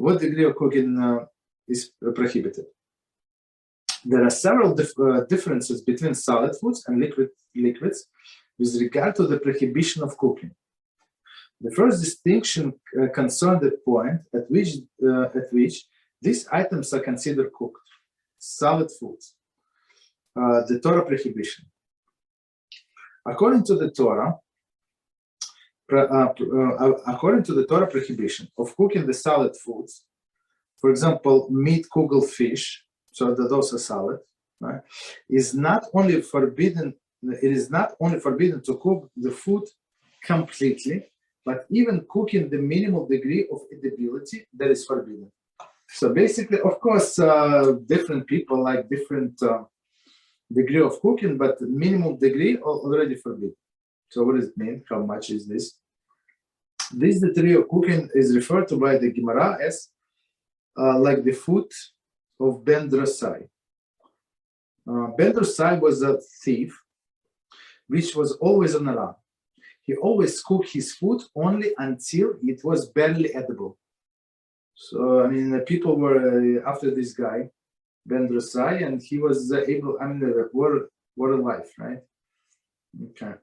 what degree of cooking is prohibited? There are several differences between solid foods and liquids with regard to the prohibition of cooking. The first distinction concerns the point at which these items are considered cooked, solid foods, the Torah prohibition. According to the Torah prohibition of cooking the solid foods, for example, meat, kugel, fish, so those are solid, right? It is not only forbidden to cook the food completely, but even cooking the minimal degree of edibility that is forbidden. So basically, of course, different people like different degree of cooking, but minimum degree already forbidden. So what does it mean? How much is this? This degree of cooking is referred to by the Gemara as like the food of Ben Drosai. Ben Drosai was a thief, which was always on the run. He always cooked his food only until it was barely edible. So, I mean, people were after this guy, Ben Drosai, and he was able, I mean, what a life, right? Okay.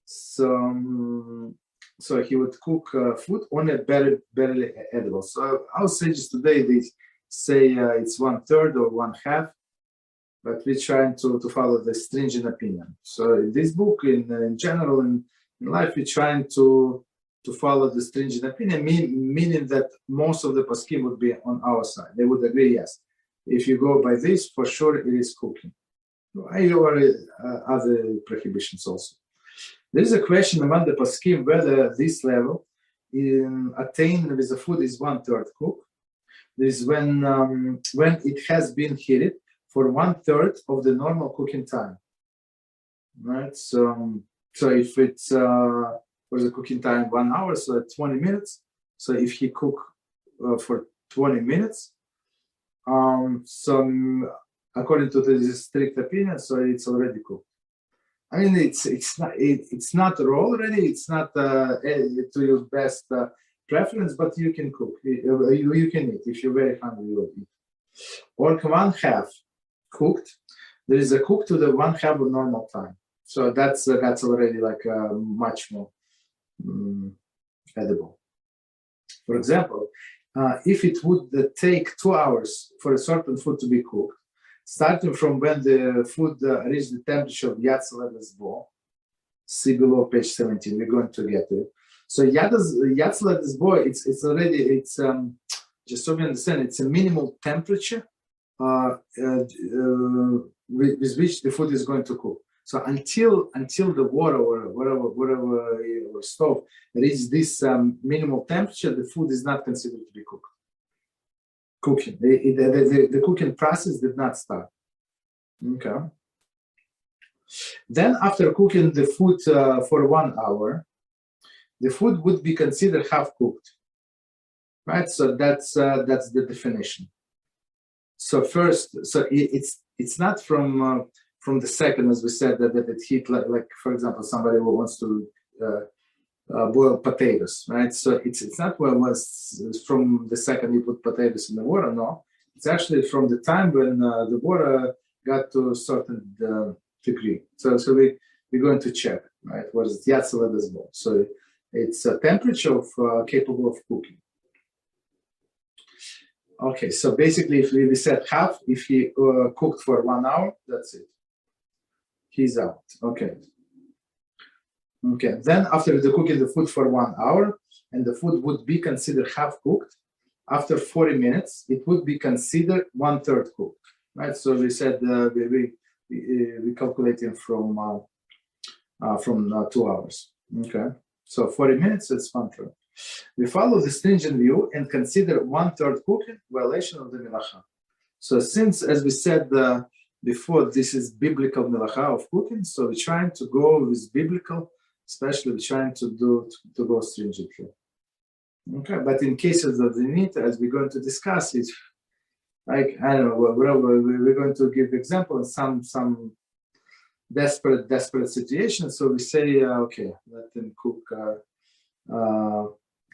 So he would cook food only barely edible. So our sages today, they say it's 1/3 or 1/2, but we're trying to follow the stringent opinion. So in this book, in general, in life, we're trying to follow the stringent opinion, meaning that most of the poskim would be on our side. They would agree, yes. If you go by this, for sure it is cooking. Or other prohibitions also. There is a question among the poskim whether this level attained with the food is 1/3 cooked. This is when it has been heated for 1/3 of the normal cooking time. Right? So if it's for the cooking time 1 hour, so 20 minutes. So if he cook for 20 minutes, according to this strict opinion, so it's already cooked. I mean, it's not raw already. It's not to your best preference, but you can cook. You can eat if you're very hungry. You'll eat. Or 1/2 cooked. There is a cook to the 1/2 of normal time. So that's already like much more edible. For example, if it would take 2 hours for a certain food to be cooked, starting from when the food reached the temperature of Yatz Bo, see below page 17, we're going to get to it. So Yatz Bo, it's already, just so we understand, it's a minimal temperature with which the food is going to cook. So until the water or whatever stove reaches this minimal temperature, the food is not considered to be cooked. Cooking. The cooking process did not start. Okay. Then after cooking the food for 1 hour, the food would be considered half cooked. Right? So that's the definition. So first, so it's not from the second, as we said, that it heat like for example, somebody who wants to boil potatoes, right? So it's not from the second you put potatoes in the water. No, it's actually from the time when the water got to a certain degree. So we're going to check, right? What is Yatz Bo? So it's a temperature capable of cooking. Okay, so basically, if we said half, if he cooked for 1 hour, that's it. He's out. Okay. Okay. Then after the cooking the food for 1 hour, and the food would be considered half cooked, after 40 minutes, it would be considered 1/3 cooked. Right. So we said we calculating from 2 hours. Okay. So 40 minutes is 1/3. We follow the stringent view and consider 1/3 cooking violation of the Melacha. So since, as we said before, this is biblical Melacha of cooking, so we're trying to go with biblical, especially we're trying to go stringently. Okay, but in cases of the need, as we're going to discuss, it's like, I don't know, we're going to give example in some desperate situations. So we say, okay, let them cook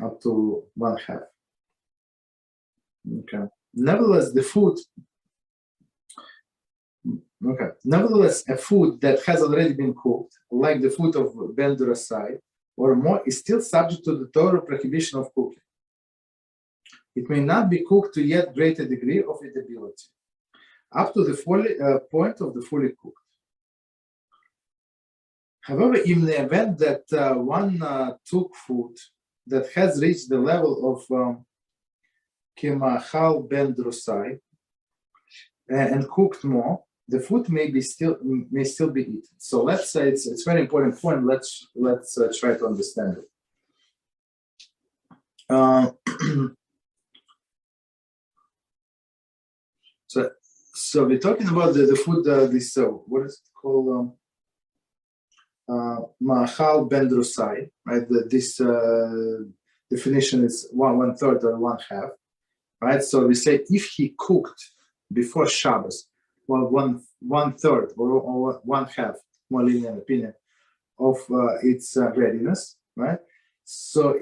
up to 1/2. Okay. Nevertheless, the food. Okay. Nevertheless, a food that has already been cooked, like the food of Ben Durasai or more, is still subject to the Torah prohibition of cooking. It may not be cooked to yet greater degree of eatability, up to the point of the fully cooked. However, in the event that one took food that has reached the level of Kemachal Ben Drusai and cooked more, the food may still be eaten. So let's say it's a very important point. Let's try to understand it. So we're talking about the food. This what is it called? Ma'achal Ben Drusai, right? This definition is one third or one half, right? So we say if he cooked before Shabbos, well, one third or one half, more lenient opinion, of its readiness, right? So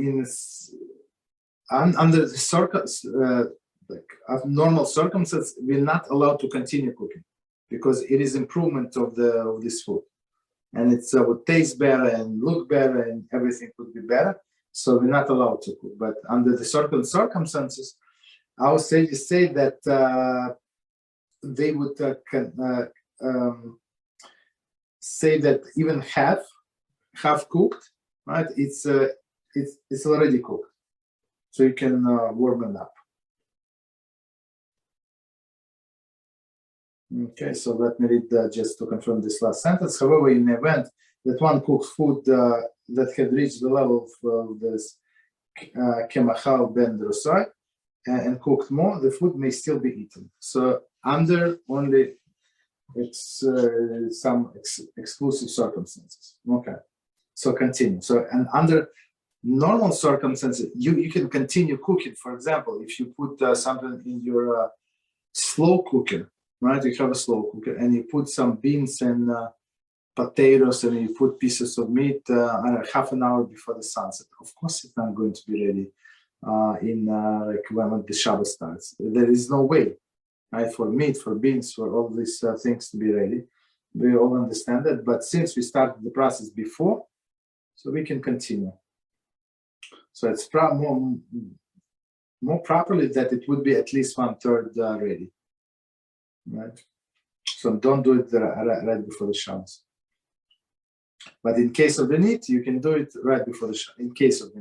under the normal circumstances, we're not allowed to continue cooking because it is improvement of this food, and it would taste better and look better and everything would be better. So we're not allowed to cook. But under the certain circumstances, our sages say that they would say that even half cooked, right? It's already cooked, so you can warm it up. Okay, so let me read just to confirm this last sentence. However, in the event that one cooks food that had reached the level of this Kemachal Ben Drusai and cooked more, the food may still be eaten. So under only some exclusive circumstances. Okay, so continue. So and under normal circumstances, you can continue cooking. For example, if you put something in your slow cooker, right? You have a slow cooker and you put some beans and potatoes and you put pieces of meat half an hour before the sunset. Of course, it's not going to be ready like when the Shabbat starts. There is no way, right? For meat, for beans, for all these things to be ready. We all understand that. But since we started the process before, so we can continue. So it's more properly that it would be at least 1/3 ready. Right, so don't do it right before the Shabbos. But in case of the need, you can do it right before the Shabbos. In case of the